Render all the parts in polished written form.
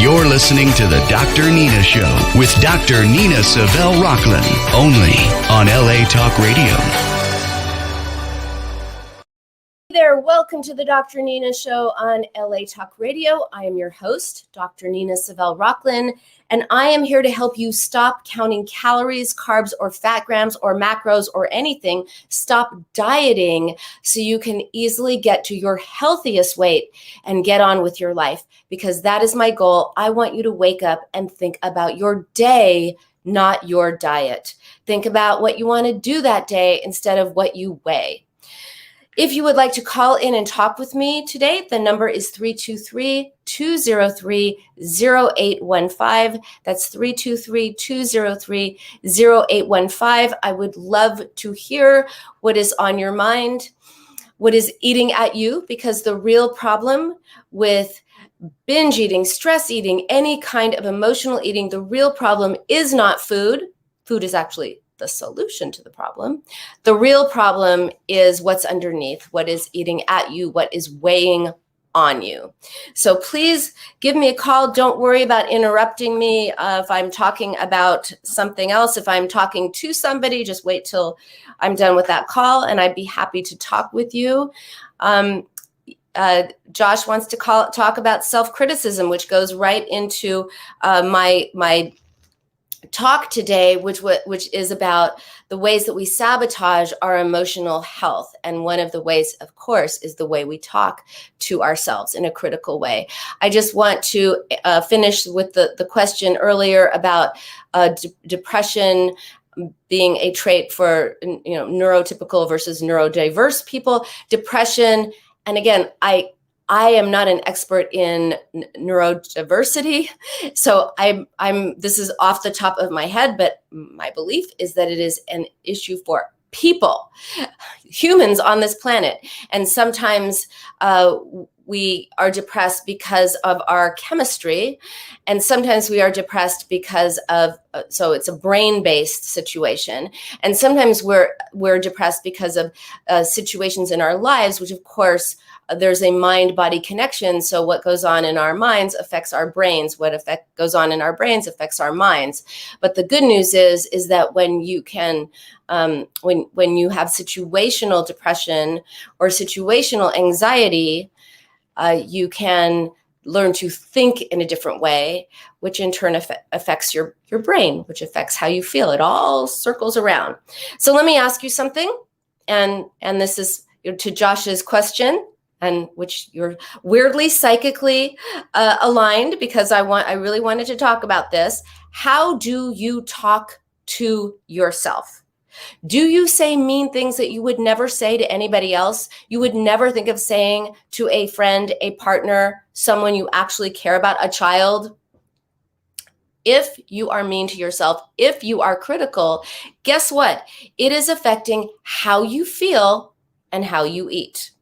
You're listening to the Dr. Nina Show with Dr. Nina Savelle Rocklin, only on LA Talk Radio. Hey there, welcome to the Dr. Nina Show on LA Talk Radio. I am your host, Dr. Nina Savelle Rocklin, and I am here to help you stop counting calories, carbs, or fat grams, or macros, or anything. Stop dieting so you can easily get to your healthiest weight and get on with your life, because that is my goal. I want you to wake up and think about your day, not your diet. Think about what you want to do that day instead of what you weigh. If you would like to call in and talk with me today, the number is 323-203-0815. That's 323-203-0815. I would love to hear what is on your mind, what is eating at you, because the real problem with binge eating, stress eating, any kind of emotional eating, the real problem is not food. Food is actually the solution to the problem. The real problem is what's underneath, what is eating at you, what is weighing on you. So please give me a call. Don't worry about interrupting me if I'm talking about something else. If I'm talking to somebody, just wait till I'm done with that call and I'd be happy to talk with you. Josh wants to talk about self-criticism, which goes right into my talk today, which is about the ways that we sabotage our emotional health. And one of the ways, of course, is the way we talk to ourselves in a critical way. I just want to finish with the question earlier about depression being a trait for neurotypical versus neurodiverse people. Depression, and again, I am not an expert in neurodiversity, so this is off the top of my head, but my belief is that it is an issue for people, humans on this planet. And sometimes we are depressed because of our chemistry, and sometimes we are depressed because of, so it's a brain-based situation. And sometimes we're depressed because of situations in our lives, which of course, there's a mind-body connection. So what goes on in our minds affects our brains. What goes on in our brains affects our minds. But the good news is that when you can, when you have situational depression or situational anxiety, you can learn to think in a different way, which in turn affects your brain, which affects how you feel. It all circles around. So let me ask you something, and this is to Josh's question, and which you're weirdly psychically aligned, because I really wanted to talk about this. How do you talk to yourself? Do you say mean things that you would never say to anybody else? You would never think of saying to a friend, a partner, someone you actually care about, a child? If you are mean to yourself, if you are critical, guess what? It is affecting how you feel and how you eat.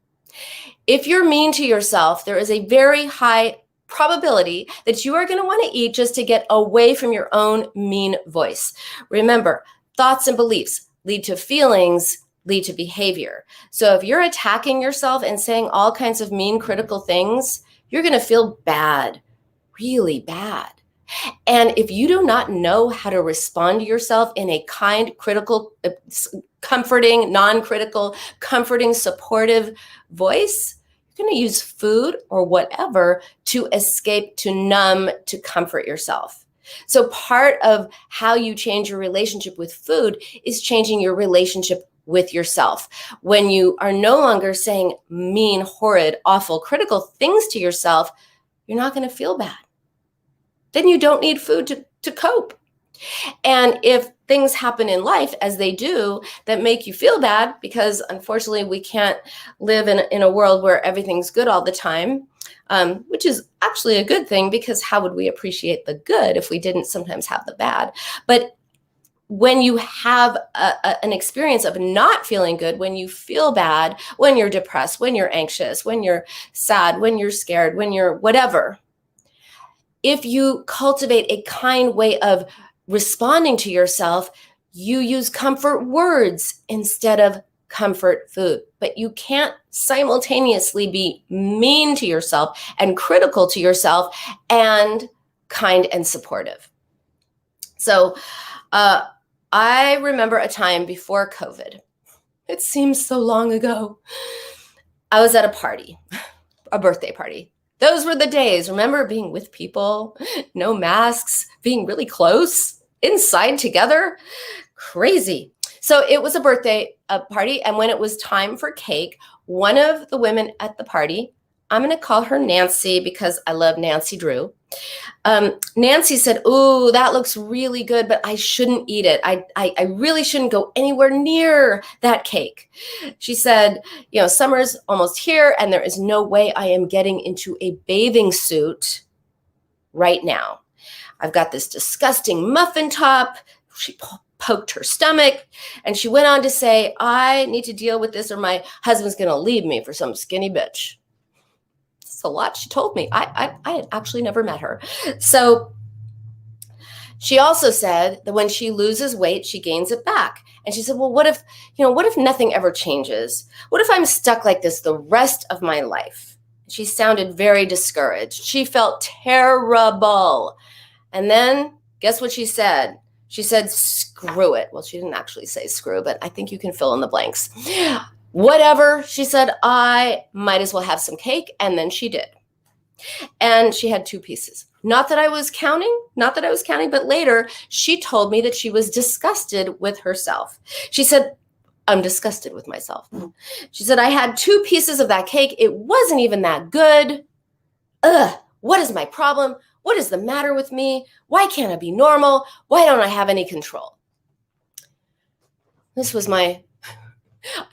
If you're mean to yourself, there is a very high probability that you are going to want to eat just to get away from your own mean voice. Remember, thoughts and beliefs lead to feelings, lead to behavior. So if you're attacking yourself and saying all kinds of mean, critical things, you're going to feel bad, really bad. And if you do not know how to respond to yourself in a kind, critical, comforting, non-critical, comforting, supportive voice, you're going to use food or whatever to escape, to numb, to comfort yourself. So part of how you change your relationship with food is changing your relationship with yourself. When you are no longer saying mean, horrid, awful, critical things to yourself, you're not going to feel bad. Then you don't need food to cope. And if things happen in life, as they do, that make you feel bad, because unfortunately we can't live in a world where everything's good all the time, which is actually a good thing, because how would we appreciate the good if we didn't sometimes have the bad? But when you have an experience of not feeling good, when you feel bad, when you're depressed, when you're anxious, when you're sad, when you're scared, when you're whatever, if you cultivate a kind way of responding to yourself, you use comfort words instead of comfort food. But you can't simultaneously be mean to yourself and critical to yourself and kind and supportive. So I remember a time before COVID. It seems so long ago. I was at a party, a birthday party. Those were the days. Remember being with people, no masks, being really close, inside together? Crazy. So it was a birthday party. And when it was time for cake, one of the women at the party, I'm going to call her Nancy because I love Nancy Drew. Nancy said, "Ooh, that looks really good, but I shouldn't eat it. I really shouldn't go anywhere near that cake." She said, "Summer's almost here and there is no way I am getting into a bathing suit right now. I've got this disgusting muffin top." She poked her stomach and she went on to say, "I need to deal with this or my husband's going to leave me for some skinny bitch." It's a lot she told me. I had actually never met her. So she also said that when she loses weight, she gains it back. And she said, "Well, what if nothing ever changes? What if I'm stuck like this the rest of my life?" She sounded very discouraged. She felt terrible. And then guess what she said? She said, "Screw it." Well, she didn't actually say screw, but I think you can fill in the blanks. "Whatever," she said, "I might as well have some cake." And then she did. And she had 2 pieces. Not that I was counting, but later she told me that she was disgusted with herself. She said, "I'm disgusted with myself." She said, "I had 2 pieces of that cake. It wasn't even that good. Ugh, what is my problem? What is the matter with me? Why can't I be normal? Why don't I have any control?" This was my,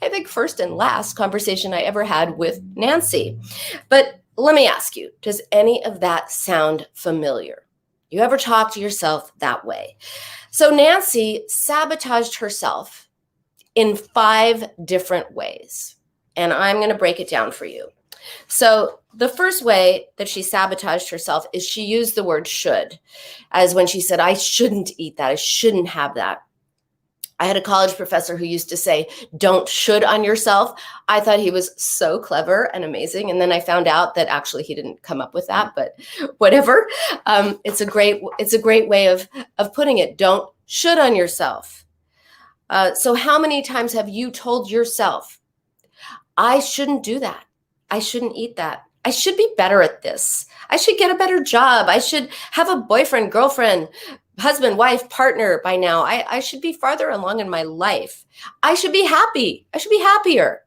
I think, first and last conversation I ever had with Nancy. But let me ask you, does any of that sound familiar? You ever talk to yourself that way? So Nancy sabotaged herself in 5 different ways, and I'm going to break it down for you. So the first way that she sabotaged herself is she used the word should, as when she said, "I shouldn't eat that. I shouldn't have that." I had a college professor who used to say, "Don't should on yourself." I thought he was so clever and amazing. And then I found out that actually he didn't come up with that, but whatever. It's a great way of putting it. Don't should on yourself. So how many times have you told yourself, "I shouldn't do that. I shouldn't eat that. I should be better at this. I should get a better job. I should have a boyfriend, girlfriend, husband, wife, partner by now. I should be farther along in my life. I should be happy. I should be happier."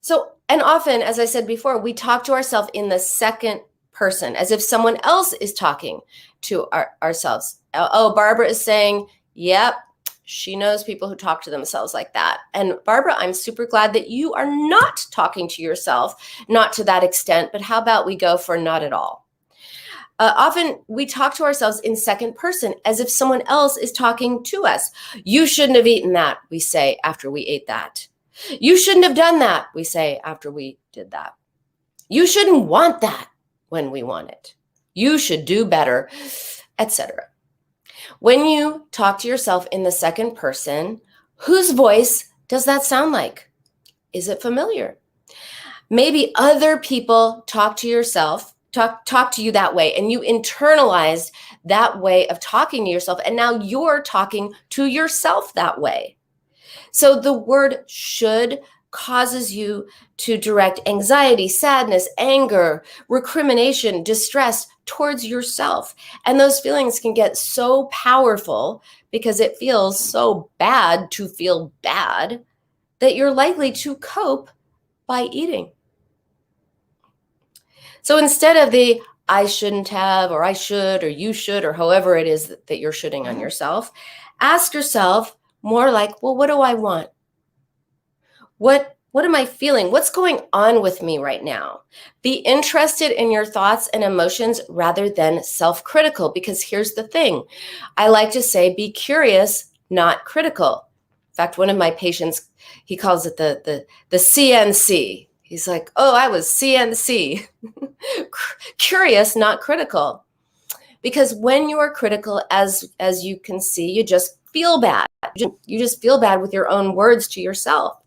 So, and often, as I said before, we talk to ourselves in the second person as if someone else is talking to ourselves. Oh, Barbara is saying, "Yep, she knows people who talk to themselves like that." And Barbara, I'm super glad that you are not talking to yourself, not to that extent, but how about we go for not at all? Often we talk to ourselves in second person as if someone else is talking to us. "You shouldn't have eaten that," we say after we ate that. "You shouldn't have done that," we say after we did that. "You shouldn't want that," when we want it. "You should do better," etc. When you talk to yourself in the second person, whose voice does that sound like? Is it familiar? Maybe other people talk to you that way, and you internalized that way of talking to yourself, and now you're talking to yourself that way. So the word should causes you to direct anxiety, sadness, anger, recrimination, distress towards yourself. And those feelings can get so powerful because it feels so bad to feel bad that you're likely to cope by eating. So instead of the "I shouldn't have," or "I should," or "you should," or however it is that you're shoulding on yourself, ask yourself more like, well, what do I want? What am I feeling? What's going on with me right now? Be interested in your thoughts and emotions rather than self-critical, because here's the thing. I like to say, be curious, not critical. In fact, one of my patients, he calls it the CNC. He's like, "Oh, I was CNC." Curious, not critical. Because when you are critical, as you can see, you just feel bad. You just feel bad with your own words to yourself.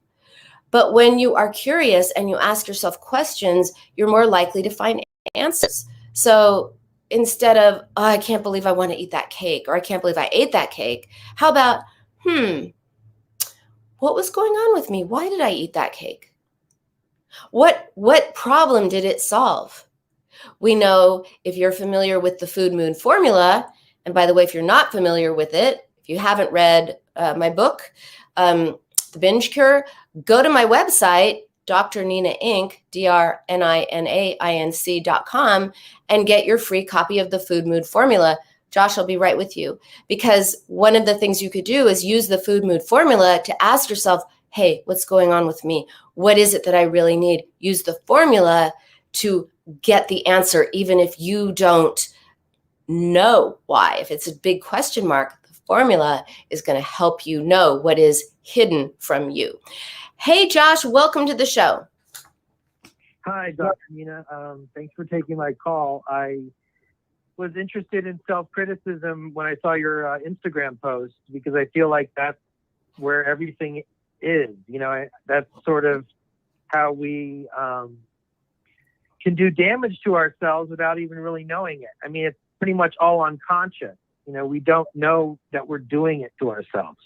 But when you are curious and you ask yourself questions, you're more likely to find answers. So instead of, oh, I can't believe I want to eat that cake, or I can't believe I ate that cake, how about, what was going on with me? Why did I eat that cake? What problem did it solve? We know, if you're familiar with the Food Moon Formula, and by the way, if you're not familiar with it, if you haven't read my book, The Binge Cure, go to my website, Dr. Nina Inc., DrNinaInc.com, and get your free copy of the Food Mood Formula. Josh will be right with you, because one of the things you could do is use the Food Mood Formula to ask yourself, hey, what's going on with me? What is it that I really need? Use the formula to get the answer, even if you don't know why. If it's a big question mark, the formula is going to help you know what is hidden from you. Hey, Josh, welcome to the show. Hi, Dr. Nina. Thanks for taking my call. I was interested in self-criticism when I saw your Instagram post, because I feel like that's where everything is. That's sort of how we can do damage to ourselves without even really knowing it. I mean, it's pretty much all unconscious. We don't know that we're doing it to ourselves.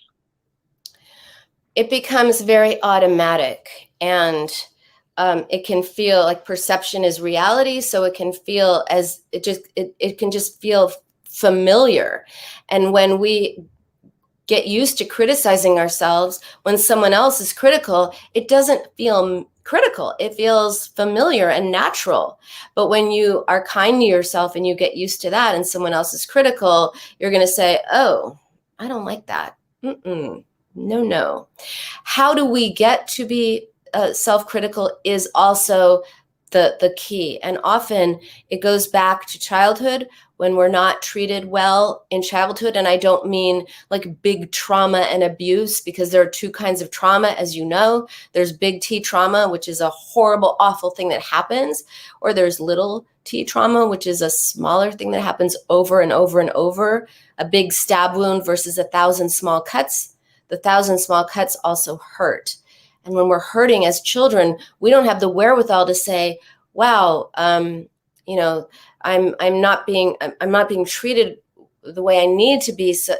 It becomes very automatic, and it can feel like perception is reality. So it can feel as it can just feel familiar. And when we get used to criticizing ourselves, when someone else is critical, it doesn't feel critical. It feels familiar and natural. But when you are kind to yourself and you get used to that, and someone else is critical, you're going to say, oh, I don't like that. No. How do we get to be self-critical is also the key. And often it goes back to childhood, when we're not treated well in childhood. And I don't mean like big trauma and abuse, because there are two kinds of trauma, as you know. There's big T trauma, which is a horrible, awful thing that happens, or there's little T trauma, which is a smaller thing that happens over and over and over. A big stab wound versus 1,000 small cuts. The 1,000 small cuts also hurt. And when we're hurting as children, we don't have the wherewithal to say, wow, I'm not being treated the way I need to be. So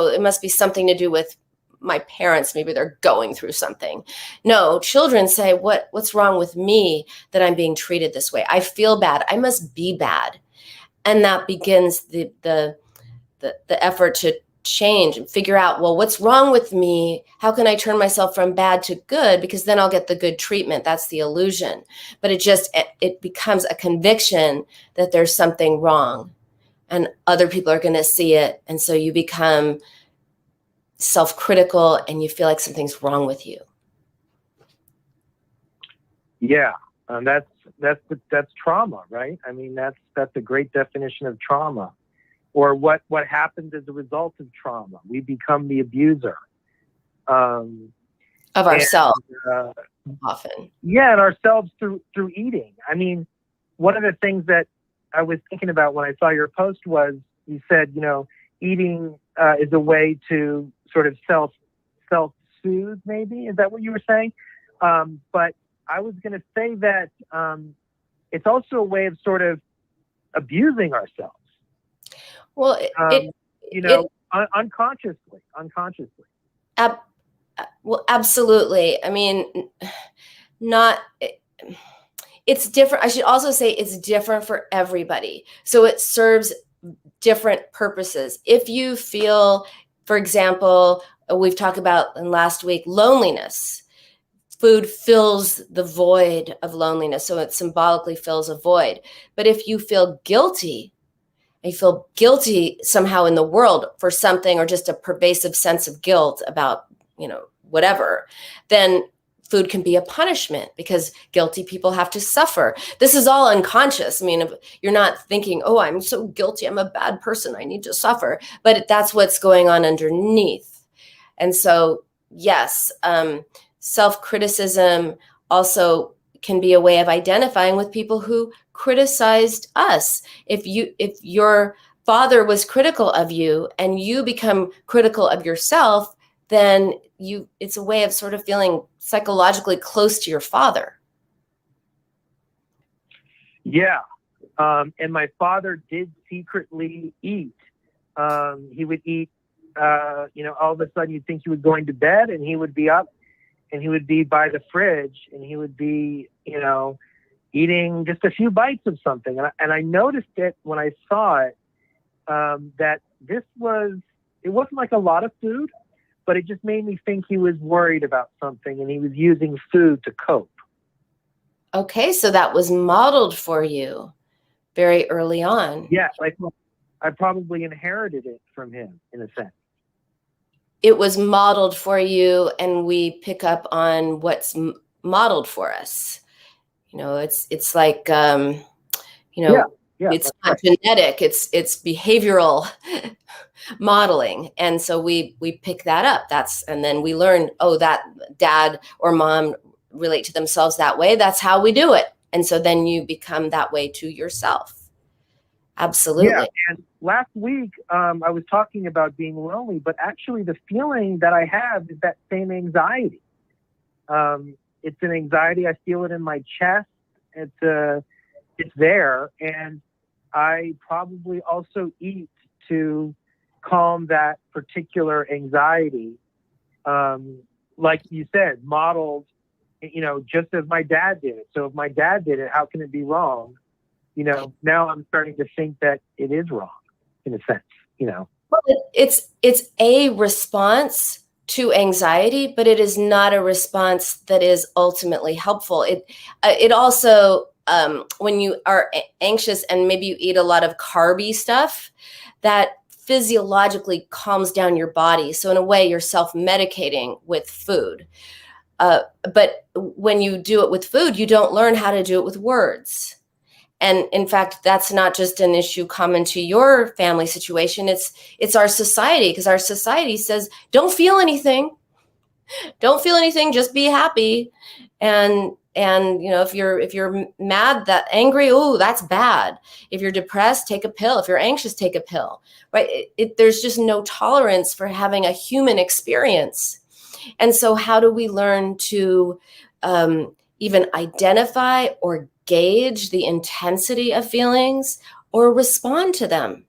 it must be something to do with my parents. Maybe they're going through something. No, children say, what's wrong with me that I'm being treated this way? I feel bad. I must be bad. And that begins the effort to change and figure out, well, what's wrong with me? How can I turn myself from bad to good? Because then I'll get the good treatment. That's the illusion. But it becomes a conviction that there's something wrong, and other people are going to see it. And so you become self-critical and you feel like something's wrong with you. Yeah. That's trauma, right? I mean, that's a great definition of trauma. Or what happens as a result of trauma. We become the abuser. Of ourselves, often. Yeah, and ourselves through eating. I mean, one of the things that I was thinking about when I saw your post was, you said, eating is a way to sort of self-soothe, maybe? Is that what you were saying? But I was going to say that it's also a way of sort of abusing ourselves. Well, unconsciously. Well, absolutely. I mean, it's different. I should also say it's different for everybody. So it serves different purposes. If you feel, for example, we've talked about in last week, loneliness. Food fills the void of loneliness. So it symbolically fills a void. But if you feel guilty, you feel guilty somehow in the world for something, or just a pervasive sense of guilt about, whatever, then food can be a punishment, because guilty people have to suffer. This is all unconscious. I mean, you're not thinking, oh, I'm so guilty, I'm a bad person, I need to suffer. But that's what's going on underneath. And so, yes, self-criticism also can be a way of identifying with people who criticized us. If your father was critical of you and you become critical of yourself, then it's a way of sort of feeling psychologically close to your father. Yeah. And my father did secretly eat. He would eat, all of a sudden you'd think he was going to bed, and he would be up and he would be by the fridge, and he would be, eating just a few bites of something. And I noticed it when I saw it, that it wasn't like a lot of food, but it just made me think he was worried about something and he was using food to cope. Okay, so that was modeled for you very early on. Yes, I probably inherited it from him in a sense. It was modeled for you, and we pick up on what's modeled for us. It's like, it's not genetic, it's behavioral modeling. And so we pick that up. And then we learn, that dad or mom relate to themselves that way. That's how we do it. And so then you become that way to yourself. Absolutely. Yeah. And last week, I was talking about being lonely, but actually the feeling that I have is that same anxiety. It's an anxiety. I feel it in my chest. It's there. And I probably also eat to calm that particular anxiety. Like you said, modeled, just as my dad did it. So if my dad did it, how can it be wrong? Now I'm starting to think that it is wrong in a sense, Well, it's a response to anxiety, but it is not a response that is ultimately helpful. It also, when you are anxious and maybe you eat a lot of carby stuff, that physiologically calms down your body. So in a way, you're self-medicating with food. But when you do it with food, you don't learn how to do it with words. And in fact, that's not just an issue common to your family situation. It's our society, because our society says, don't feel anything. Don't feel anything, just be happy. And if you're mad, angry, that's bad. If you're depressed, take a pill. If you're anxious, take a pill. Right? There's just no tolerance for having a human experience. And so how do we learn to even identify or gauge the intensity of feelings or respond to them?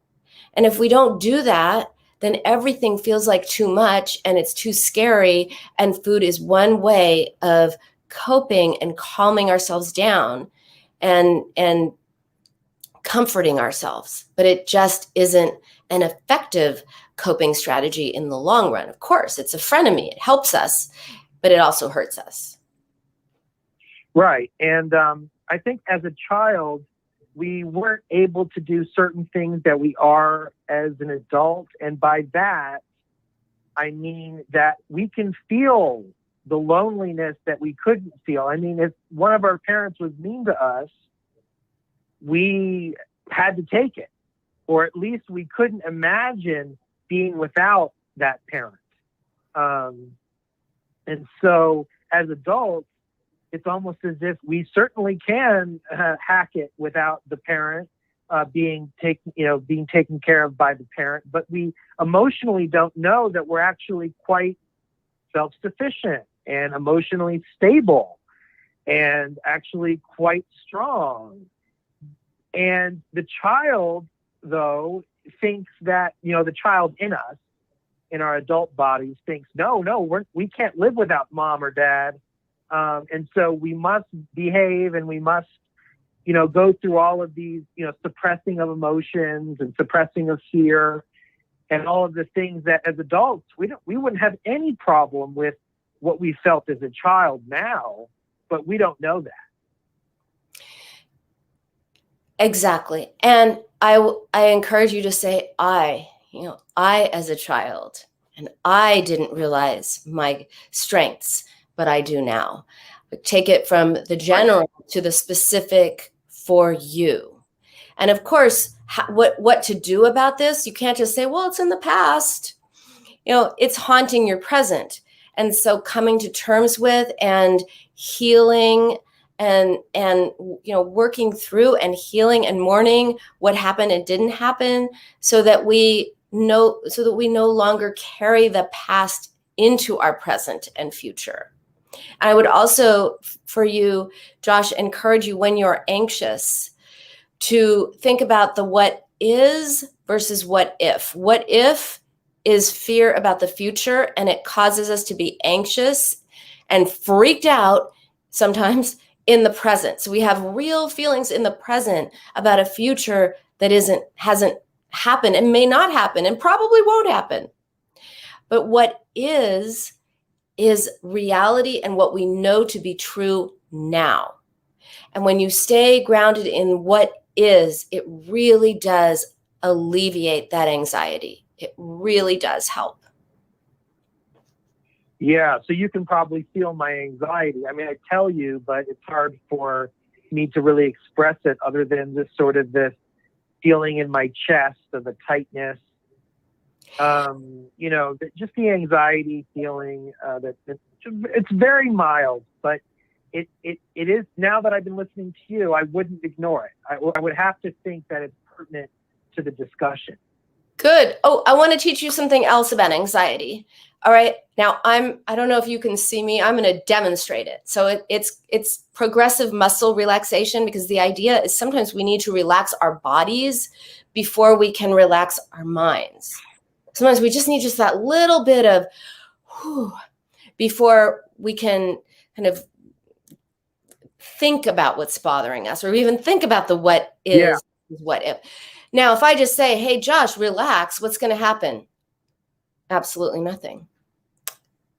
And if we don't do that, then everything feels like too much and it's too scary. And food is one way of coping and calming ourselves down and comforting ourselves. But it just isn't an effective coping strategy in the long run. Of course, it's a frenemy. It helps us, but it also hurts us. Right. And I think as a child, we weren't able to do certain things that we are as an adult. And by that, I mean that we can feel the loneliness that we couldn't feel. I mean, if one of our parents was mean to us, we had to take it, or at least we couldn't imagine being without that parent. And so as adults, it's almost as if we certainly can hack it without the parent being taken care of by the parent, but we emotionally don't know that we're actually quite self-sufficient and emotionally stable and actually quite strong. And the child, though, thinks that, the child in us, in our adult bodies, thinks, no, we can't live without mom or dad. And so we must behave and we must, go through all of these, suppressing of emotions and suppressing of fear and all of the things that as adults, we wouldn't have any problem with what we felt as a child now, but we don't know that. Exactly. And I encourage you to say, I as a child, and I didn't realize my strengths, but I do now. Take it from the general to the specific for you. And of course, what to do about this? You can't just say, well, it's in the past. It's haunting your present. And so coming to terms with and healing and working through and healing and mourning what happened and didn't happen so that we no longer carry the past into our present and future. And I would also, for you, Josh, encourage you when you're anxious to think about the what is versus what if. What if is fear about the future, and it causes us to be anxious and freaked out sometimes in the present. So we have real feelings in the present about a future that hasn't happened and may not happen and probably won't happen. But what is reality and what we know to be true now. And when you stay grounded in what is, it really does alleviate that anxiety. It really does help. Yeah, so you can probably feel my anxiety. I mean, I tell you, but it's hard for me to really express it other than this sort of this feeling in my chest of a tightness. Just the anxiety feeling that it's very mild, but it is, now that I've been listening to you, I wouldn't ignore it. I would have to think that it's pertinent to the discussion. Good. Oh, I want to teach you something else about anxiety. All right. Now I don't know if you can see me. I'm going to demonstrate it. So it's progressive muscle relaxation, because the idea is sometimes we need to relax our bodies before we can relax our minds. Sometimes we just need just that little bit of whew, before we can kind of think about what's bothering us, or even think about the what is, what if. Now, if I just say, hey, Josh, relax, what's going to happen? Absolutely nothing.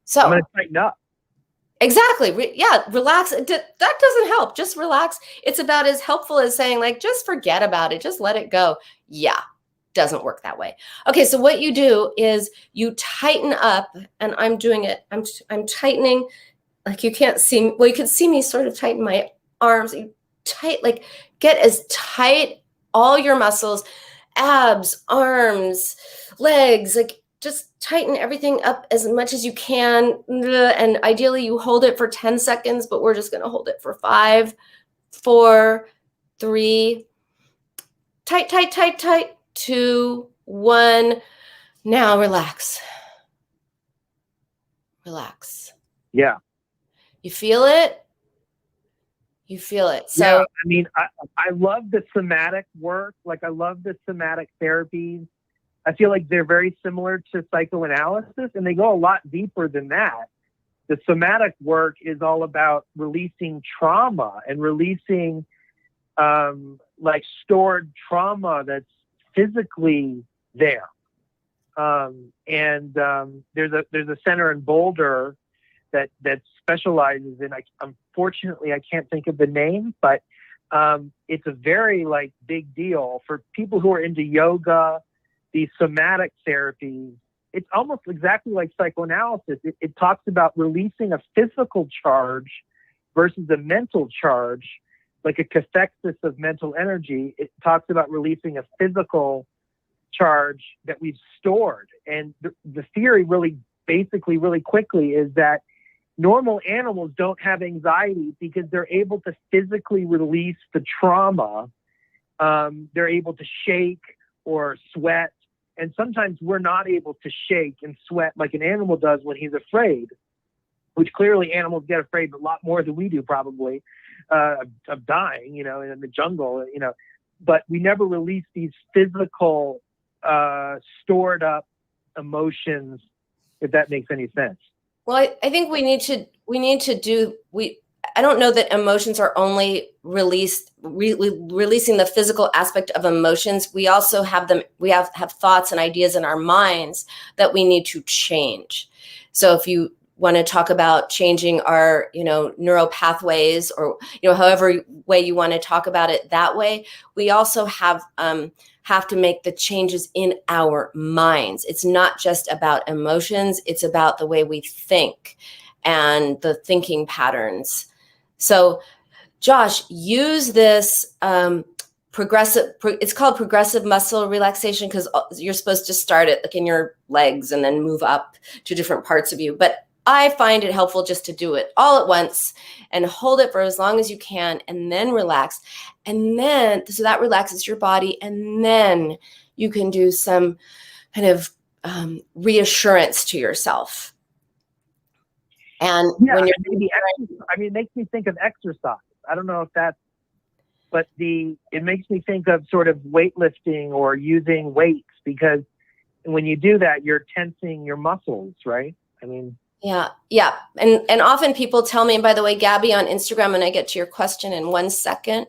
So I'm going to tighten up. Exactly. Relax. That doesn't help. Just relax. It's about as helpful as saying, like, just forget about it. Just let it go. Yeah. Doesn't work that way. Okay. So what you do is you tighten up, and I'm doing it. I'm tightening, like you can't see me. Well, you can see me sort of tighten my arms. You get as tight, all your muscles, abs, arms, legs, like just tighten everything up as much as you can. And ideally you hold it for 10 seconds, but we're just going to hold it for 5, 4, 3, tight, tight, tight, tight, 2, 1. Now relax. Relax. Yeah. You feel it? You feel it. So, yeah, I mean, I love the somatic work. Like, I love the somatic therapies. I feel like they're very similar to psychoanalysis, and they go a lot deeper than that. The somatic work is all about releasing trauma and releasing stored trauma that's physically there. There's a center in Boulder that specializes in, unfortunately, I can't think of the name, but it's a very big deal for people who are into yoga, these somatic therapies. It's almost exactly like psychoanalysis. It talks about releasing a physical charge versus a mental charge, like a cathexis of mental energy. It talks about releasing a physical charge that we've stored. And the theory really quickly is that normal animals don't have anxiety because they're able to physically release the trauma. They're able to shake or sweat. And sometimes we're not able to shake and sweat like an animal does when he's afraid, which clearly animals get afraid a lot more than we do, probably, of dying, in the jungle, But we never release these physical, stored up emotions, if that makes any sense. Well, I think we need to do. I don't know that emotions are only releasing the physical aspect of emotions. We also have them. We have thoughts and ideas in our minds that we need to change. So if you want to talk about changing our, neural pathways, or, however way you want to talk about it that way, we also have to make the changes in our minds. It's not just about emotions. It's about the way we think and the thinking patterns. So, Josh, use this it's called progressive muscle relaxation, because you're supposed to start it in your legs and then move up to different parts of you. But I find it helpful just to do it all at once and hold it for as long as you can, and then relax. And then, so that relaxes your body. And then you can do some kind of reassurance to yourself. And when you're it makes me think of exercise. I don't know if that's but it makes me think of sort of weightlifting or using weights, because when you do that, you're tensing your muscles, right? I mean, yeah. And often people tell me, and by the way, Gabby on Instagram, and I get to your question in 1 second.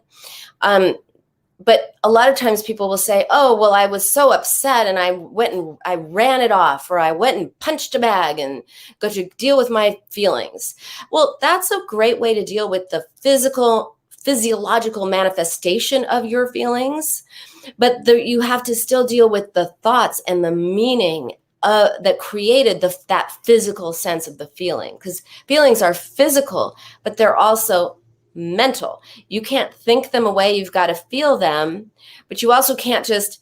But a lot of times people will say, oh, well, I was so upset and I went and I ran it off, or I went and punched a bag and go to deal with my feelings. Well, that's a great way to deal with the physiological manifestation of your feelings. But you have to still deal with the thoughts and the meaning that created that physical sense of the feeling. Because feelings are physical, but they're also mental. You can't think them away. You've got to feel them, but you also can't just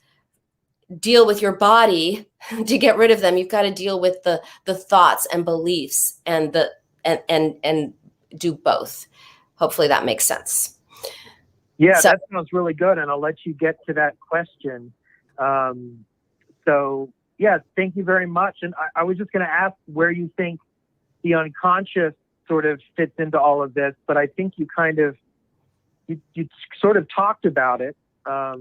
deal with your body to get rid of them. You've got to deal with the thoughts and beliefs and and do both. Hopefully that makes sense. Yeah, that sounds really good. And I'll let you get to that question. So yeah, thank you very much. And I was just going to ask where you think the unconscious sort of fits into all of this, but I think you kind of, you sort of talked about it a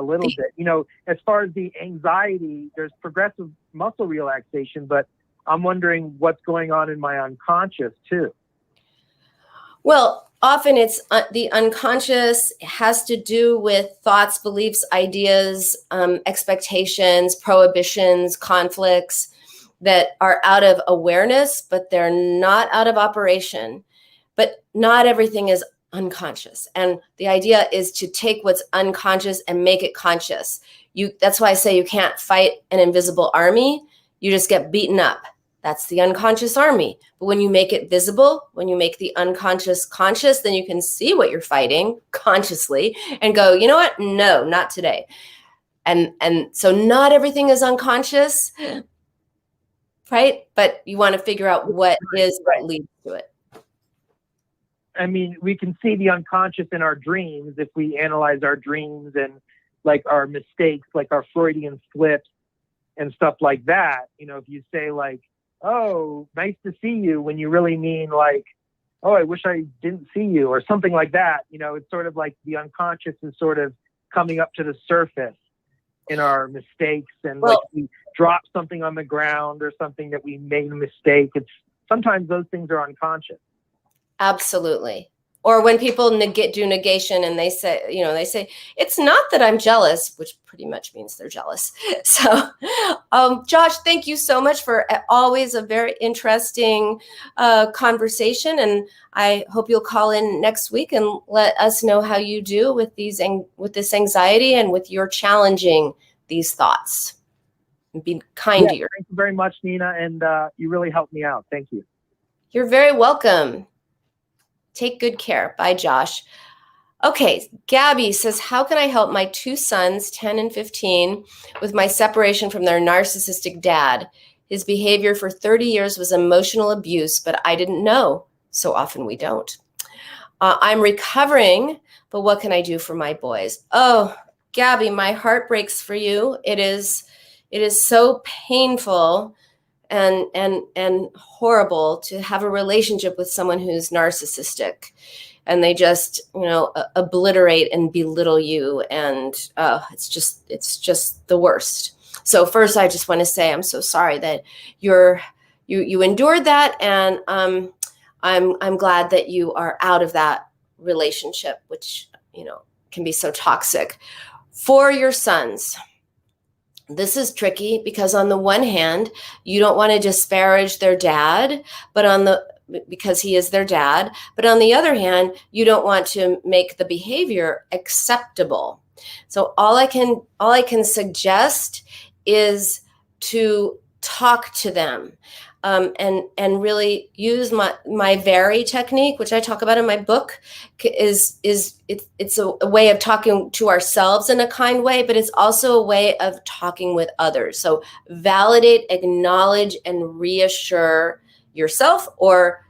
little bit. You know, as far as the anxiety, there's progressive muscle relaxation, but I'm wondering what's going on in my unconscious too. Well, often it's the unconscious has to do with thoughts, beliefs, ideas, expectations, prohibitions, conflicts that are out of awareness, but they're not out of operation. But not everything is unconscious. And the idea is to take what's unconscious and make it conscious. That's why I say you can't fight an invisible army. You just get beaten up. That's the unconscious army. But when you make it visible, when you make the unconscious conscious, then you can see what you're fighting consciously and go, you know what? No, not today. And so not everything is unconscious, right? But you want to figure out what leads to it. I mean, we can see the unconscious in our dreams if we analyze our dreams and like our mistakes, like our Freudian slips and stuff like that. You know, if you say like, oh, nice to see you, when you really mean like, oh, I wish I didn't see you, or something like that. You know, it's sort of like the unconscious is sort of coming up to the surface in our mistakes. And like we drop something on the ground or something that we made a mistake. Sometimes those things are unconscious. Absolutely. Or when people do negation and they say, it's not that I'm jealous, which pretty much means they're jealous. So, Josh, thank you so much for always a very interesting conversation. And I hope you'll call in next week and let us know how you do with this anxiety and with your challenging these thoughts. And be kind to yourself. Thank you very much, Nina. And you really helped me out. Thank you. You're very welcome. Take good care. Bye, Josh. Okay, Gabby says, how can I help my 2 sons, 10 and 15, with my separation from their narcissistic dad? His behavior for 30 years was emotional abuse, but I didn't know. So often we don't. I'm recovering, but what can I do for my boys? Oh, Gabby, my heart breaks for you. It is so painful and horrible to have a relationship with someone who's narcissistic, and they just obliterate and belittle you, and it's just the worst. So first, I just want to say I'm so sorry that you endured that, and I'm glad that you are out of that relationship, which can be so toxic. For your sons, this is tricky because on the one hand, you don't want to disparage their dad, because he is their dad. But on the other hand, you don't want to make the behavior acceptable. So all I can suggest is to talk to them. And really use my Vary technique, which I talk about in my book. It's a way of talking to ourselves in a kind way, but it's also a way of talking with others. So validate, acknowledge, and reassure yourself, or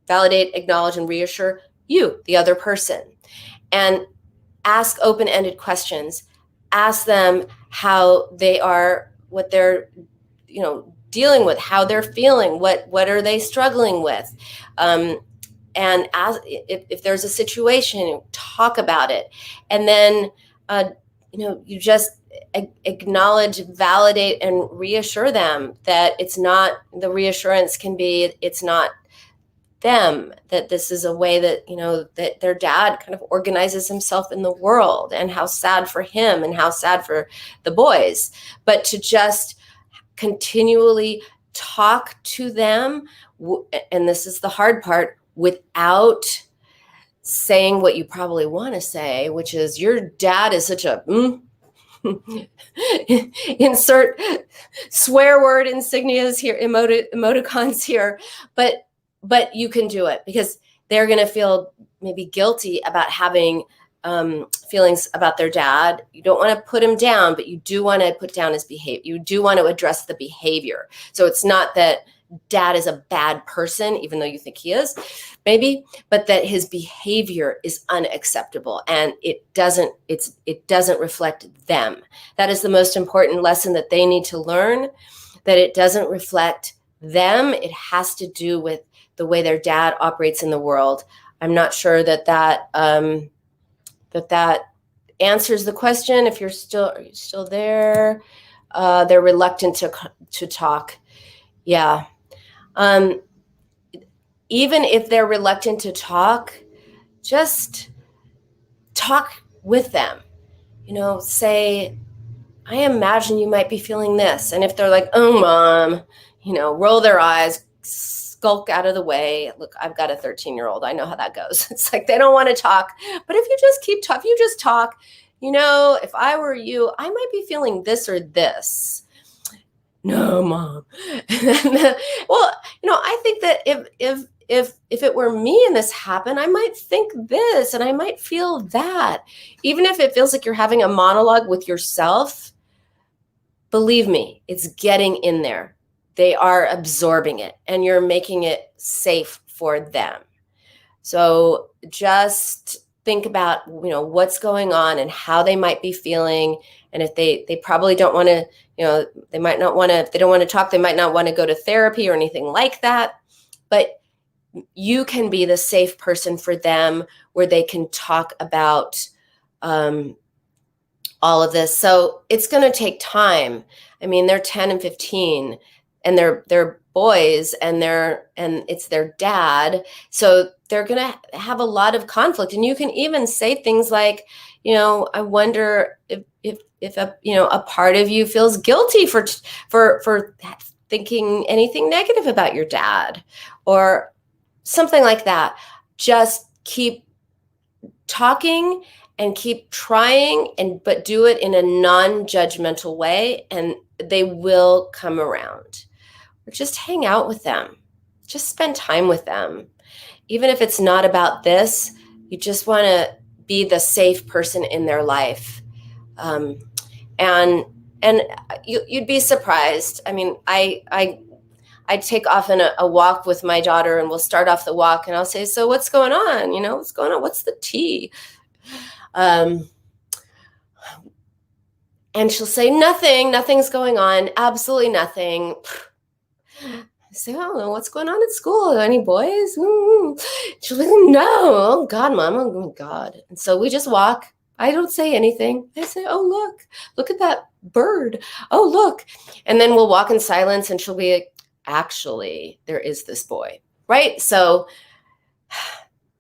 validate, acknowledge, and reassure you, the other person. And ask open-ended questions. Ask them how they are, what they're, dealing with, how they're feeling, what are they struggling with, and as if there's a situation, talk about it. And then, you just acknowledge, validate, and reassure them that it's not, the reassurance can be, it's not them, that this is a way that, that their dad kind of organizes himself in the world, and how sad for him and how sad for the boys. But to just continually talk to them, and this is the hard part, without saying what you probably want to say, which is, your dad is such a insert swear word insignias here, emoticons here, but you can do it, because they're going to feel maybe guilty about having feelings about their dad. You don't want to put him down, but you do want to put down his behavior. You do want to address the behavior. So it's not that dad is a bad person, even though you think he is, maybe, but that his behavior is unacceptable, and it doesn't reflect them. That is the most important lesson that they need to learn, that it doesn't reflect them. It has to do with the way their dad operates in the world. I'm not sure that answers the question. If are you still there? They're reluctant to talk. Yeah. Even if they're reluctant to talk, just talk with them. Say, I imagine you might be feeling this. And if they're like, oh, Mom, roll their eyes, skulk out of the way. Look, I've got a 13-year-old. I know how that goes. It's like they don't want to talk. But if you just keep talking, you just talk, if I were you, I might be feeling this or this. No, Mom. Well, I think that if it were me and this happened, I might think this and I might feel that. Even if it feels like you're having a monologue with yourself, believe me, it's getting in there. They are absorbing it, and you're making it safe for them. So just think about, what's going on and how they might be feeling. And if they probably don't want to, they might not want to, if they don't want to talk, they might not want to go to therapy or anything like that. But you can be the safe person for them, where they can talk about all of this. So it's going to take time. I mean, they're 10 and 15, and they're boys, and it's their dad. So they're going to have a lot of conflict. And you can even say things like, I wonder if a part of you feels guilty for thinking anything negative about your dad, or something like that. Just keep talking and keep trying, but do it in a non-judgmental way, and they will come around. Or just hang out with them. Just spend time with them. Even if it's not about this, you just want to be the safe person in their life. And you'd be surprised. I mean, I take often a walk with my daughter, and we'll start off the walk, and I'll say, so what's going on? What's going on? What's the tea? And she'll say, nothing's going on. Absolutely nothing. I say, oh, what's going on at school? Any boys? She'll be like, no. Oh, God, Mom. Oh, God. And so we just walk. I don't say anything. I say, oh, look at that bird. Oh, look. And then we'll walk in silence, and she'll be like, actually, there is this boy. Right? So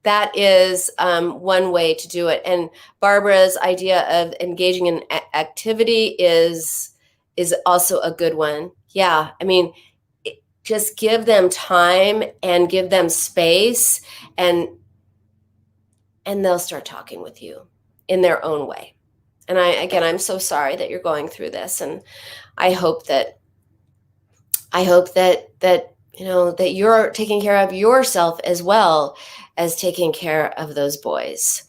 that is one way to do it. And Barbara's idea of engaging in activity is also a good one. Yeah. I mean, just give them time and give them space, and they'll start talking with you in their own way. And I'm so sorry that you're going through this. And I hope that that you're taking care of yourself as well as taking care of those boys.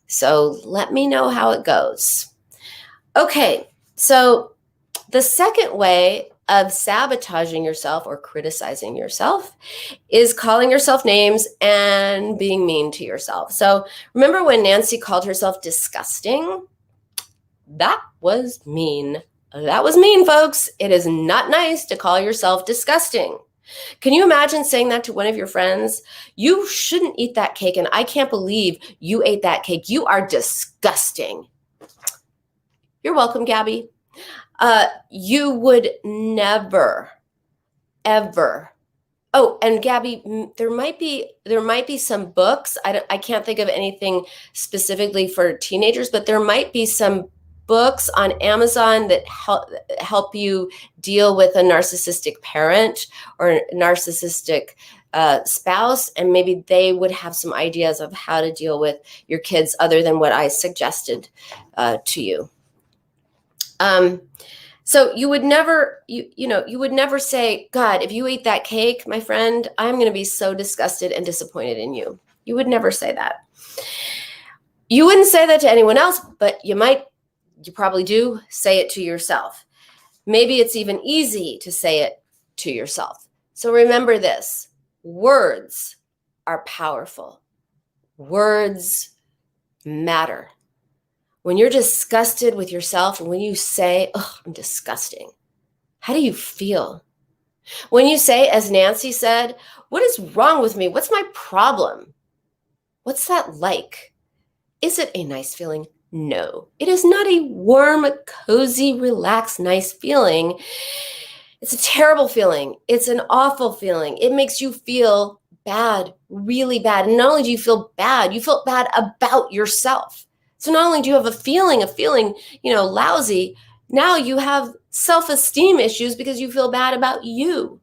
So let me know how it goes. Okay. So the second way of sabotaging yourself or criticizing yourself is calling yourself names and being mean to yourself. So remember when Nancy called herself disgusting? That was mean. That was mean, folks. It is not nice to call yourself disgusting. Can you imagine saying that to one of your friends? You shouldn't eat that cake, and I can't believe you ate that cake. You are disgusting. You're welcome, Gabby. You would never, ever. Oh, and Gabby, there might be some books. I can't think of anything specifically for teenagers, but there might be some books on Amazon that help you deal with a narcissistic parent or narcissistic spouse, and maybe they would have some ideas of how to deal with your kids other than what I suggested to you. So you would never, you would never say, God, if you ate that cake, my friend, I'm going to be so disgusted and disappointed in you. You would never say that. You wouldn't say that to anyone else, but you probably do say it to yourself. Maybe it's even easy to say it to yourself. So remember this, words are powerful. Words matter. When you're disgusted with yourself and when you say, oh, I'm disgusting, how do you feel? When you say, as Nancy said, what is wrong with me? What's my problem? What's that like? Is it a nice feeling? No, it is not a warm, cozy, relaxed, nice feeling. It's a terrible feeling. It's an awful feeling. It makes you feel bad, really bad. And not only do you feel bad about yourself. So not only do you have a feeling, lousy, now you have self-esteem issues because you feel bad about you.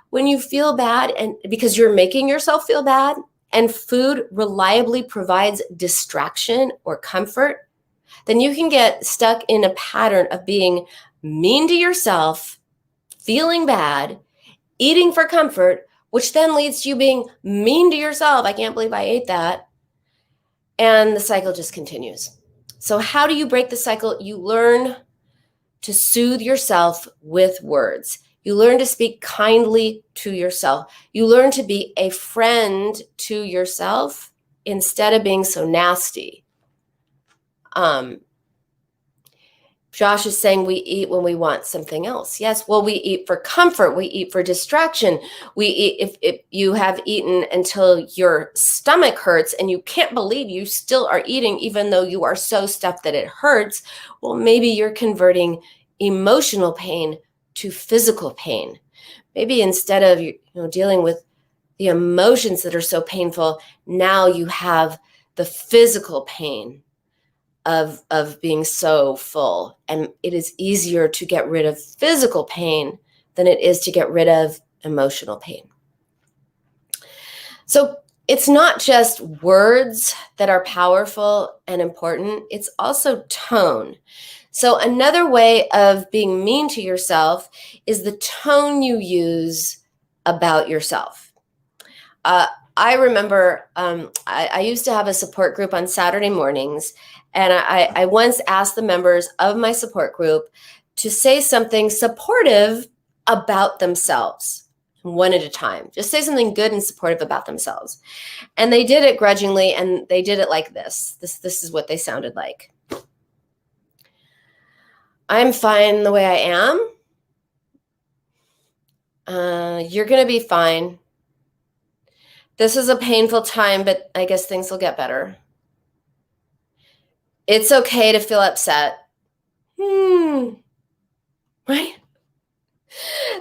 When you feel bad and because you're making yourself feel bad and food reliably provides distraction or comfort, then you can get stuck in a pattern of being mean to yourself, feeling bad, eating for comfort, which then leads to you being mean to yourself. I can't believe I ate that. And the cycle just continues. So how do you break the cycle? You learn to soothe yourself with words. You learn to speak kindly to yourself. You learn to be a friend to yourself instead of being so nasty. Josh is saying we eat when we want something else. Yes, well, we eat for comfort. We eat for distraction. We eat if you have eaten until your stomach hurts and you can't believe you still are eating even though you are so stuffed that it hurts. Well, maybe you're converting emotional pain to physical pain. Maybe instead of dealing with the emotions that are so painful, now you have the physical pain of being so full. And it is easier to get rid of physical pain than it is to get rid of emotional pain. So it's not just words that are powerful and important, it's also tone. So another way of being mean to yourself is the tone you use about yourself. I remember I used to have a support group on Saturday mornings, and I once asked the members of my support group to say something supportive about themselves, one at a time. Just say something good and supportive about themselves. And they did it grudgingly, and they did it like this. This is what they sounded like. I'm fine the way I am. You're going to be fine. This is a painful time, but I guess things will get better. It's okay to feel upset. Right?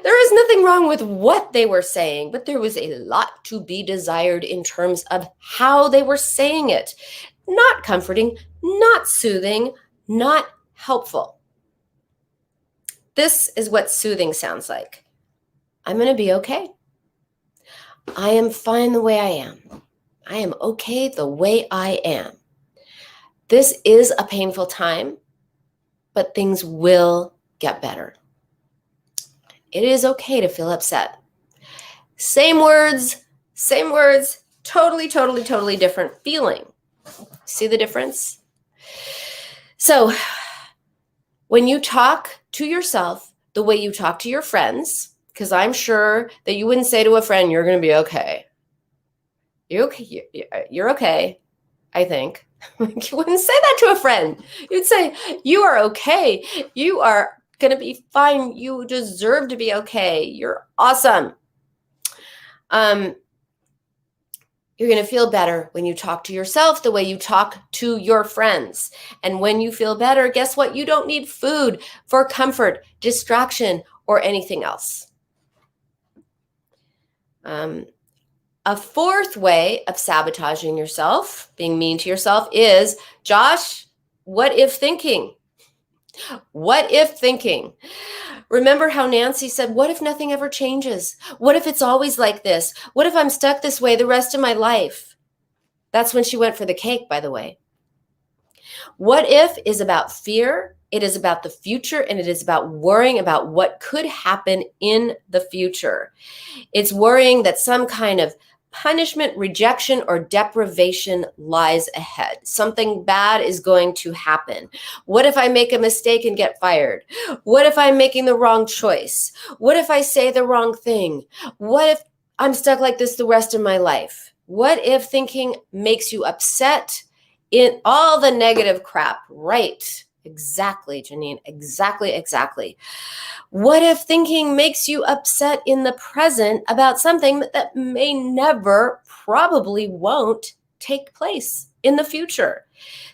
There is nothing wrong with what they were saying, but there was a lot to be desired in terms of how they were saying it. Not comforting, not soothing, not helpful. This is what soothing sounds like. I'm going to be okay. I am fine the way I am. I am okay the way I am. This is a painful time, but things will get better. It is okay to feel upset. Same words, totally different feeling. See the difference? So when you talk to yourself the way you talk to your friends, because I'm sure that you wouldn't say to a friend, you're going to be okay. You're okay, I think. You wouldn't say that to a friend. You'd say, you are okay. You are going to be fine. You deserve to be okay. You're awesome. You're going to feel better when you talk to yourself the way you talk to your friends. And when you feel better, guess what? You don't need food for comfort, distraction, or anything else. A fourth way of sabotaging yourself, being mean to yourself, is, Josh, what if thinking? What if thinking? Remember how Nancy said, what if nothing ever changes? What if it's always like this? What if I'm stuck this way the rest of my life? That's when she went for the cake, by the way. What if is about fear. It is about the future, and it is about worrying about what could happen in the future. It's worrying that some kind of punishment, rejection, or deprivation lies ahead. Something bad is going to happen. What if I make a mistake and get fired? What if I'm making the wrong choice? What if I say the wrong thing? What if I'm stuck like this the rest of my life? What if thinking makes you upset in all the negative crap? Right. Exactly, Janine. Exactly. What if thinking makes you upset in the present about something that may never, probably won't take place in the future?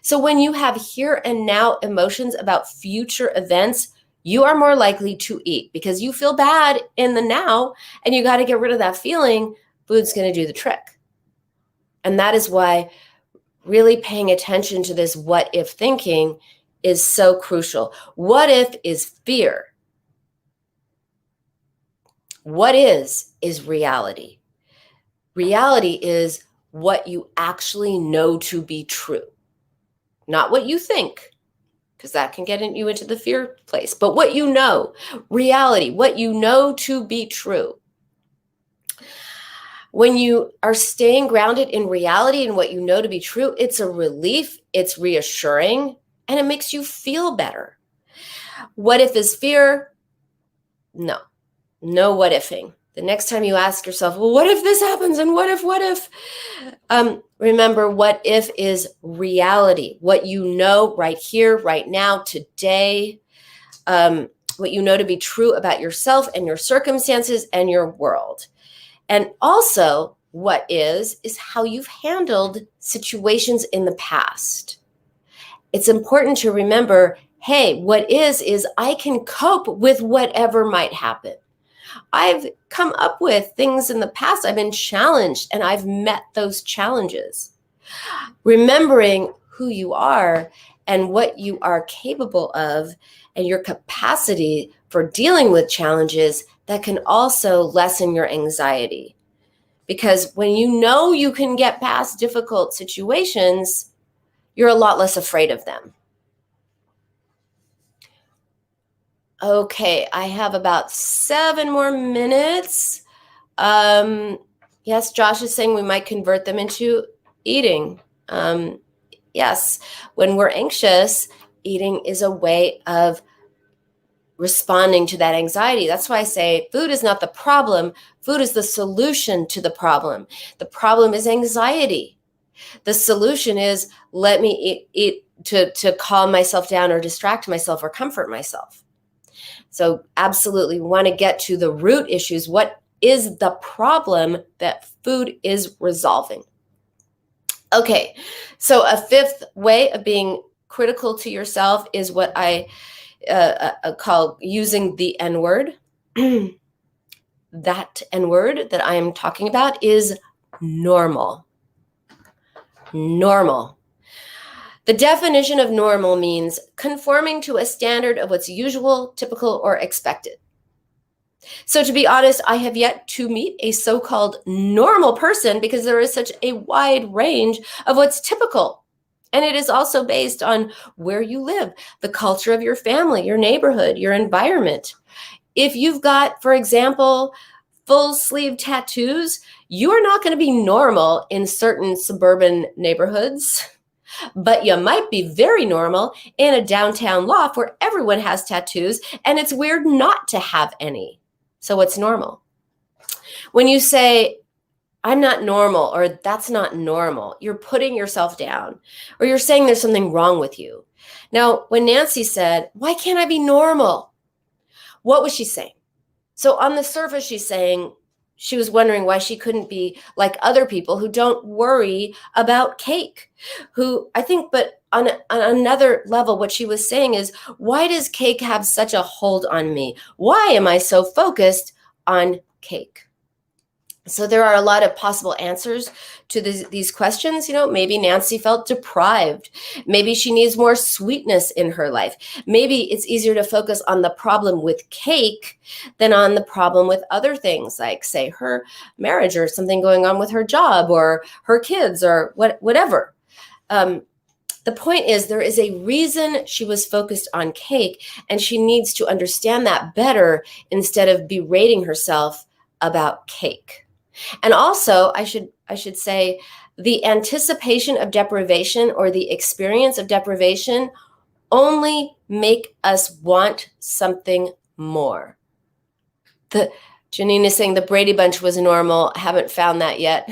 So when you have here and now emotions about future events, you are more likely to eat because you feel bad in the now and you got to get rid of that feeling. Food's going to do the trick. And that is why really paying attention to this what if thinking is so crucial. What if is fear. What is reality. Reality is what you actually know to be true. Not what you think, because that can get you into the fear place, but what you know, reality, what you know to be true. When you are staying grounded in reality and what you know to be true, it's a relief, it's reassuring, and it makes you feel better. What if is fear? No what ifing. The next time you ask yourself, well, what if this happens? And what if? Remember, what if is reality, what you know right here, right now, today, what you know to be true about yourself and your circumstances and your world. And also, what is how you've handled situations in the past. It's important to remember, hey, what is I can cope with whatever might happen. I've come up with things in the past. I've been challenged and I've met those challenges. Remembering who you are and what you are capable of and your capacity for dealing with challenges, that can also lessen your anxiety. Because when you know you can get past difficult situations, you're a lot less afraid of them. Okay, I have about 7 more minutes. Yes, Josh is saying we might convert them into eating. Yes, when we're anxious, eating is a way of responding to that anxiety. That's why I say food is not the problem. Food is the solution to the problem. The problem is anxiety. The solution is let me eat to calm myself down or distract myself or comfort myself. So absolutely, we want to get to the root issues. What is the problem that food is resolving? Okay, so a 5th way of being critical to yourself is what I call using the N-word. That N-word that I am talking about is normal. Normal. The definition of normal means conforming to a standard of what's usual, typical, or expected. So to be honest, I have yet to meet a so-called normal person because there is such a wide range of what's typical. And it is also based on where you live, the culture of your family, your neighborhood, your environment. If you've got, for example, full sleeve tattoos, you are not going to be normal in certain suburban neighborhoods. But you might be very normal in a downtown loft where everyone has tattoos and it's weird not to have any. So what's normal? When you say, I'm not normal, or that's not normal, you're putting yourself down, or you're saying there's something wrong with you. Now, when Nancy said, why can't I be normal? What was she saying? So on the surface, she's saying, she was wondering why she couldn't be like other people who don't worry about cake, who I think, but on another level, what she was saying is, why does cake have such a hold on me? Why am I so focused on cake? So there are a lot of possible answers to these questions. Maybe Nancy felt deprived. Maybe she needs more sweetness in her life. Maybe it's easier to focus on the problem with cake than on the problem with other things, like, say, her marriage or something going on with her job or her kids or whatever. The point is, there is a reason she was focused on cake, and she needs to understand that better instead of berating herself about cake. And also, I should say, the anticipation of deprivation or the experience of deprivation only make us want something more. Janine is saying the Brady Bunch was normal. Haven't found that yet.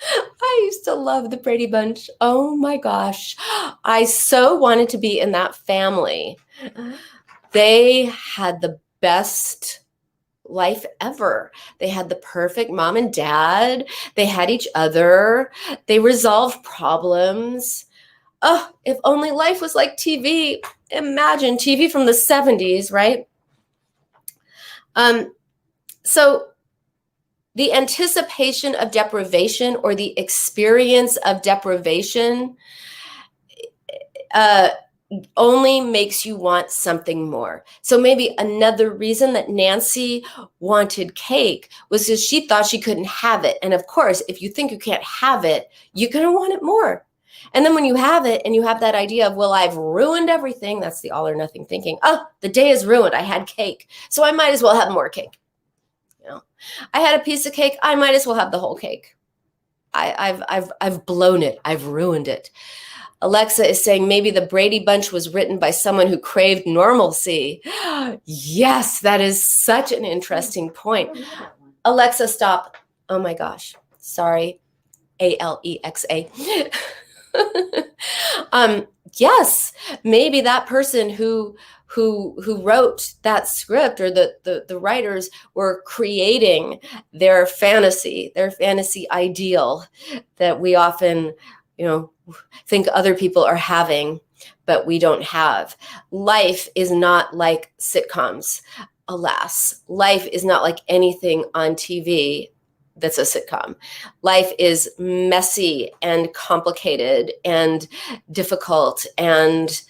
I used to love the Brady Bunch. Oh my gosh. I so wanted to be in that family. They had the best life ever. They had the perfect mom and dad. They had each other. They resolved problems. Oh, if only life was like TV. Imagine TV from the 70s, right? So the anticipation of deprivation or the experience of deprivation only makes you want something more. So maybe another reason that Nancy wanted cake was because she thought she couldn't have it. And of course, if you think you can't have it, you're going to want it more. And then when you have it and you have that idea of, well, I've ruined everything, that's the all or nothing thinking. Oh, the day is ruined. I had cake, so I might as well have more cake. I had a piece of cake. I might as well have the whole cake. I've blown it. I've ruined it. Alexa is saying maybe the Brady Bunch was written by someone who craved normalcy. Yes, that is such an interesting point. Alexa, stop. Oh my gosh. Sorry. Alexa. Yes, maybe that person who wrote that script, or the writers were creating their fantasy ideal that we often, think other people are having, but we don't have. Life is not like sitcoms. Alas, life is not like anything on TV that's a sitcom. Life is messy and complicated and difficult and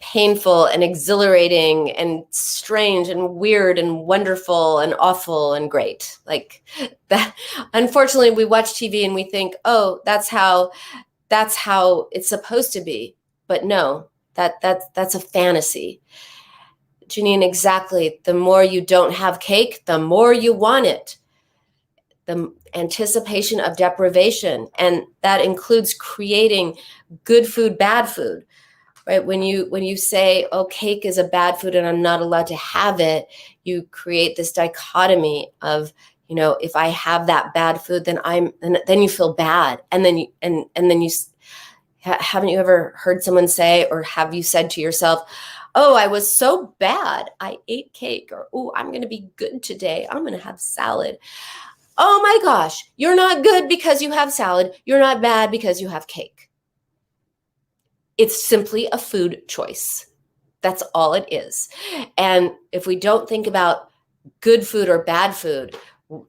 painful and exhilarating and strange and weird and wonderful and awful and great. Like that. Unfortunately, we watch TV and we think, oh, that's how it's supposed to be. But no, that's a fantasy. Janine, exactly. The more you don't have cake, the more you want it. The anticipation of deprivation, and that includes creating good food, bad food, right? When you say, oh, cake is a bad food and I'm not allowed to have it, you create this dichotomy of, if I have that bad food, then then you feel bad. And then you haven't you ever heard someone say, or have you said to yourself, oh, I was so bad, I ate cake, or, oh, I'm going to be good today, I'm going to have salad. Oh my gosh, you're not good because you have salad. You're not bad because you have cake. It's simply a food choice. That's all it is. And if we don't think about good food or bad food,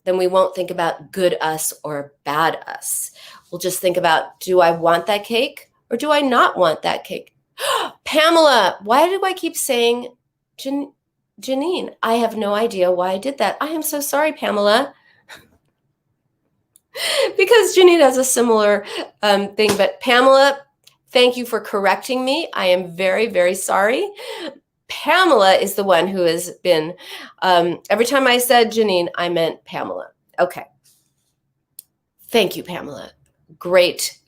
then we won't think about good us or bad us. We'll just think about, do I want that cake or do I not want that cake? Pamela, why do I keep saying Janine? I have no idea why I did that. I am so sorry, Pamela. Because Janine has a similar thing. But Pamela, thank you for correcting me. I am very, very sorry. Pamela is the one who has been, every time I said Janine, I meant Pamela. Okay. Thank you, Pamela. Great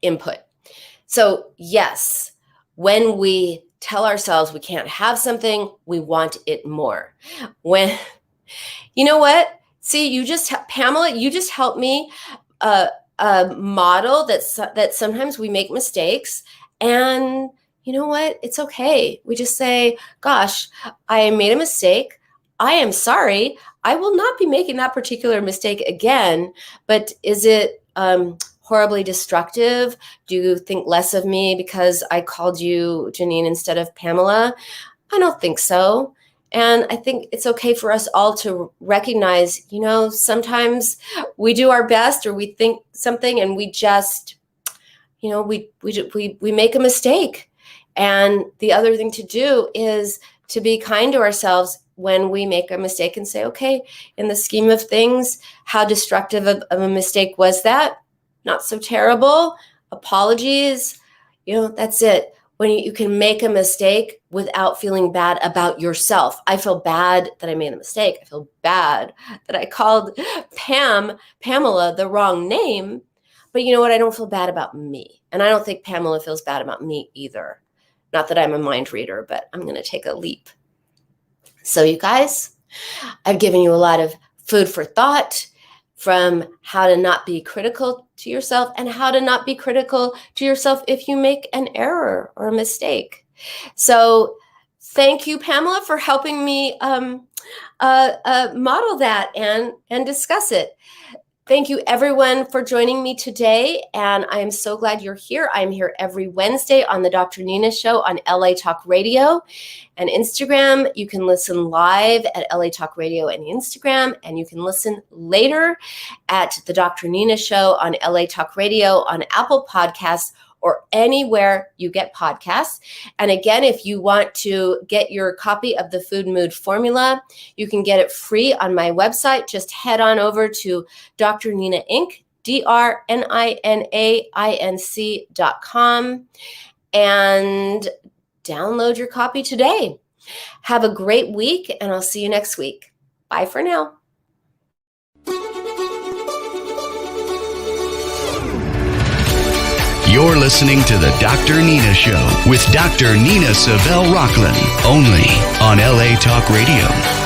input. So yes, when we tell ourselves we can't have something, we want it more. When, you know what? See, Pamela, you just helped me model that sometimes we make mistakes, and you know what? It's okay. We just say, gosh, I made a mistake. I am sorry. I will not be making that particular mistake again. But is it horribly destructive? Do you think less of me because I called you Janine instead of Pamela? I don't think so. And I think it's okay for us all to recognize, sometimes we do our best or we think something and we just, we make a mistake. And the other thing to do is to be kind to ourselves when we make a mistake and say, okay, in the scheme of things, how destructive of a mistake was that? Not so terrible. Apologies. That's it. When you can make a mistake without feeling bad about yourself. I feel bad that I made a mistake. I feel bad that I called Pamela the wrong name. But you know what? I don't feel bad about me. And I don't think Pamela feels bad about me either. Not that I'm a mind reader, but I'm going to take a leap. So you guys, I've given you a lot of food for thought, from how to not be critical to yourself and how to not be critical to yourself if you make an error or a mistake. So thank you, Pamela, for helping me model that and discuss it. Thank you, everyone, for joining me today. And I am so glad you're here. I'm here every Wednesday on the Dr. Nina Show on LA Talk Radio and Instagram. You can listen live at LA Talk Radio and Instagram, and you can listen later at the Dr. Nina Show on LA Talk Radio on Apple Podcasts or anywhere you get podcasts. And again, if you want to get your copy of the Food Mood Formula, you can get it free on my website. Just head on over to Dr. Nina Inc., DrNinaInc.com, and download your copy today. Have a great week, and I'll see you next week. Bye for now. You're listening to the Dr. Nina Show with Dr. Nina Savelle Rocklin, only on LA Talk Radio.